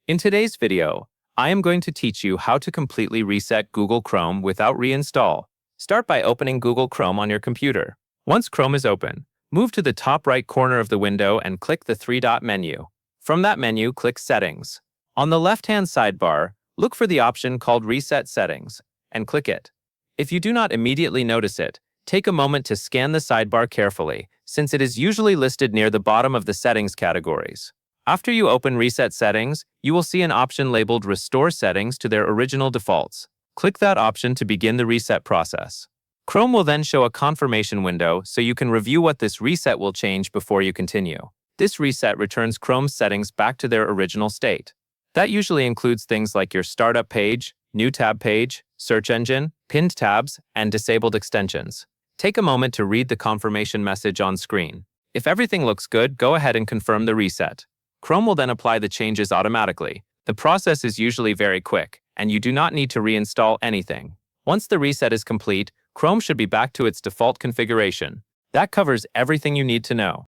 In today's video, I am going to teach you how to completely reset Google Chrome without reinstall. Start by opening Google Chrome on your computer. Once Chrome is open, move to the top right corner of the window and click the three-dot menu. From that menu, click Settings. On the left-hand sidebar, look for the option called Reset Settings and click it. If you do not immediately notice it, take a moment to scan the sidebar carefully, since it is usually listed near the bottom of the settings categories. After you open Reset Settings, you will see an option labeled Restore Settings to their original defaults. Click that option to begin the reset process. Chrome will then show a confirmation window so you can review what this reset will change before you continue. This reset returns Chrome's settings back to their original state. That usually includes things like your startup page, new tab page, search engine, pinned tabs, and disabled extensions. Take a moment to read the confirmation message on screen. If everything looks good, go ahead and confirm the reset. Chrome will then apply the changes automatically. The process is usually very quick, and you do not need to reinstall anything. Once the reset is complete, Chrome should be back to its default configuration. That covers everything you need to know.